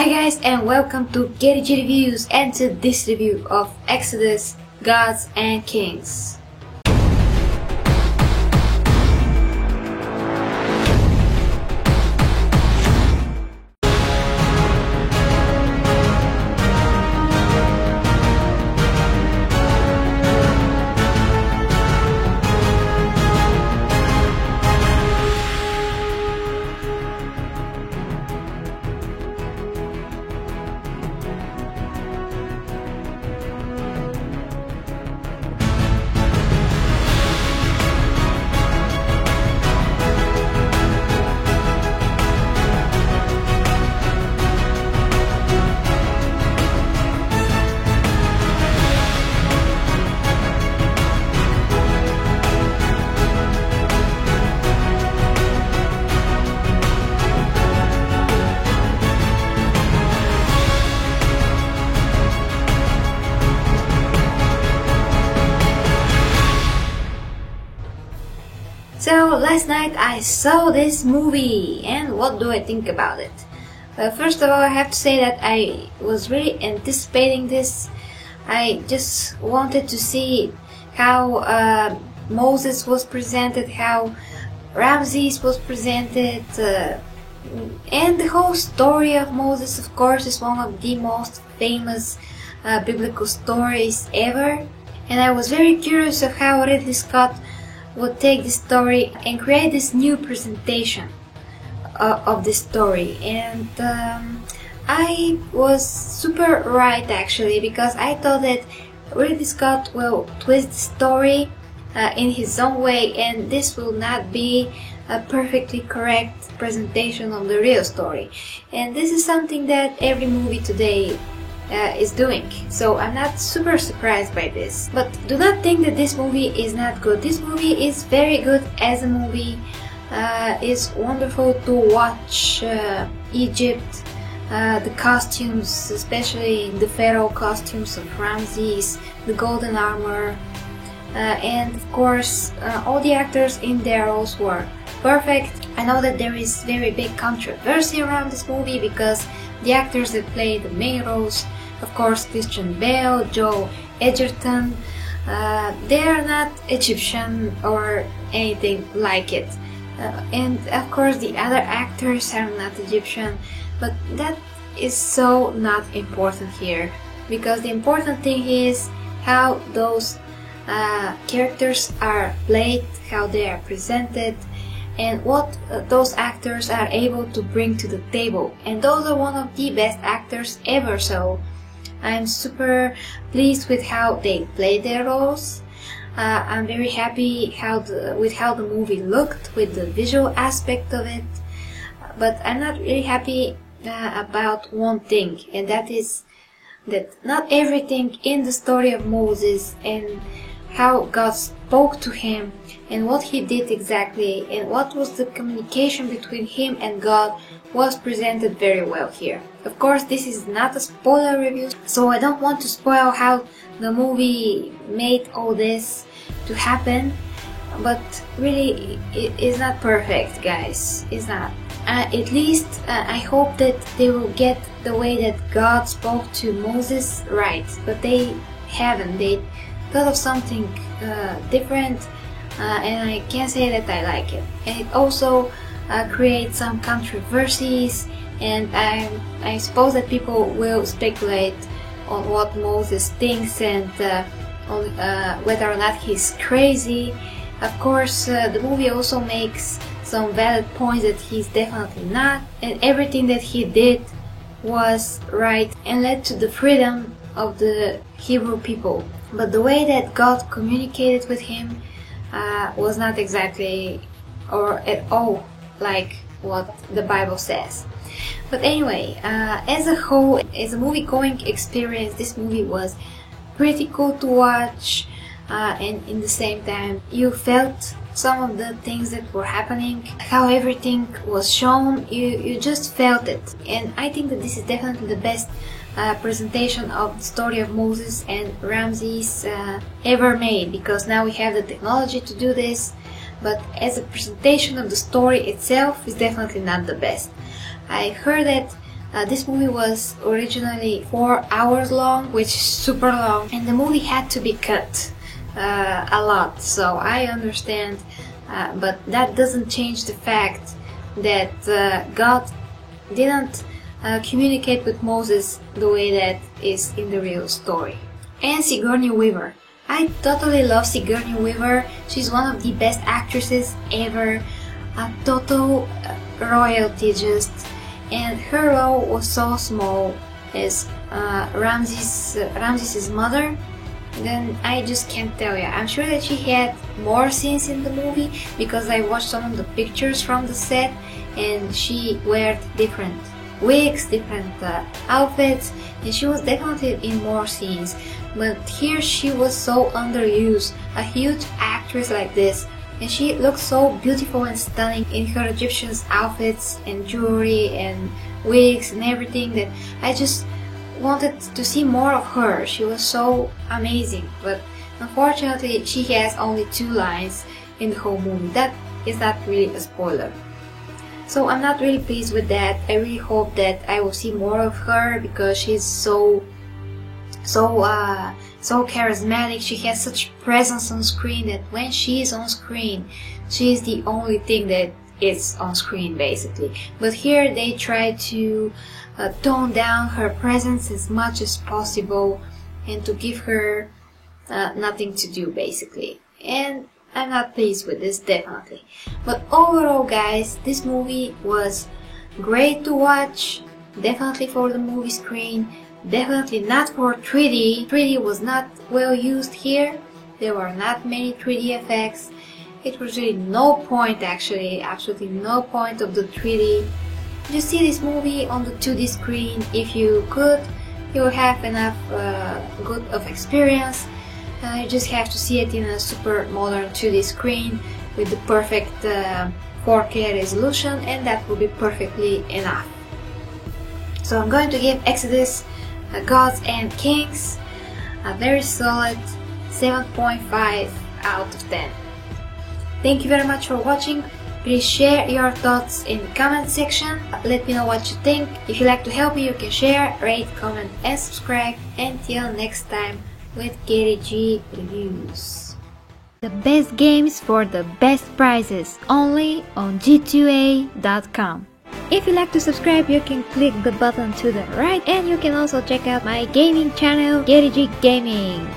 Hi guys, and welcome to GettyG Reviews and to this review of Exodus, Gods and Kings. So last night I saw this movie, and what do I think about it? First of all, I have to say that I was really anticipating this. I just wanted to see how Moses was presented, how Ramses was presented, and the whole story of Moses, of course, is one of the most famous biblical stories ever. And I was very curious of how Ridley Scott would take this story and create this new presentation of this story. And I was super right actually, because I thought that Ridley Scott will twist the story in his own way, and this will not be a perfectly correct presentation of the real story. And this is something that every movie today is doing, so I'm not super surprised by this. But do not think that this movie is not good. This movie is very good as a movie. It's wonderful to watch Egypt, the costumes, especially the pharaoh costumes of Ramses, the golden armor, and of course all the actors in their roles were perfect. I know that there is very big controversy around this movie because the actors that play the main roles, of course Christian Bale, Joel Edgerton, they are not Egyptian or anything like it. And of course the other actors are not Egyptian, but that is so not important here, because the important thing is how those characters are played, how they are presented, and what those actors are able to bring to the table. And those are one of the best actors ever, so I'm super pleased with how they played their roles. I'm very happy with how the movie looked, with the visual aspect of it, but I'm not really happy about one thing, and that is that not everything in the story of Moses and how God spoke to him and what he did exactly and what was the communication between him and God was presented very well here. Of course, this is not a spoiler review, so I don't want to spoil how the movie made all this to happen, but really it is not perfect, guys. It's not. At least I hope that they will get the way that God spoke to Moses right, but they haven't. They thought of something different, and I can't say that I like it. And it also creates some controversies, and I suppose that people will speculate on what Moses thinks and on whether or not he's crazy. Of course, the movie also makes some valid points that he's definitely not, and everything that he did was right and led to the freedom of the Hebrew people. But the way that God communicated with him was not exactly or at all like what the Bible says. But anyway, as a whole, as a movie-going experience, this movie was pretty cool to watch, and in the same time you felt some of the things that were happening, how everything was shown, you just felt it. And I think that this is definitely the best presentation of the story of Moses and Ramses ever made, because now we have the technology to do this, but as a presentation of the story itself is definitely not the best. I heard that This movie was originally 4 hours long, which is super long, and the movie had to be cut a lot, so I understand, but that doesn't change the fact that God didn't communicate with Moses the way that is in the real story. And Sigourney Weaver. I totally love Sigourney Weaver. She's one of the best actresses ever. A total royalty just. And her role was so small as Ramses' mother. Then I just can't tell you. I'm sure that she had more scenes in the movie because I watched some of the pictures from the set and she wore different wigs, different outfits, and she was definitely in more scenes. But here she was so underused. A huge actress like this, and she looked so beautiful and stunning in her Egyptian outfits and jewelry and wigs and everything that I just wanted to see more of her. She was so amazing, but unfortunately she has only 2 lines in the whole movie. That is not really a spoiler. So I'm not really pleased with that. I really hope that I will see more of her because she's so charismatic. She has such presence on screen that when she is on screen, she is the only thing that is on screen basically. But here they try to tone down her presence as much as possible and to give her nothing to do basically. And I'm not pleased with this, definitely. But overall, guys, this movie was great to watch. Definitely for the movie screen. Definitely not for 3D. 3D was not well used here. There were not many 3D effects. It was really no point, actually, absolutely no point of the 3D. Just see this movie on the 2D screen if you could. You will have enough good of experience. You just have to see it in a super modern 2D screen with the perfect 4K resolution, and that will be perfectly enough. So I'm going to give Exodus Gods and Kings a very solid 7.5 out of 10. Thank you very much for watching. Please share your thoughts in the comment section. Let me know what you think. If you'd like to help me, you can share, rate, comment and subscribe. Until next time with Gary G Reviews. The best games for the best prices only on G2A.com. If you'd like to subscribe, you can click the button to the right, and you can also check out my gaming channel, Gary G Gaming.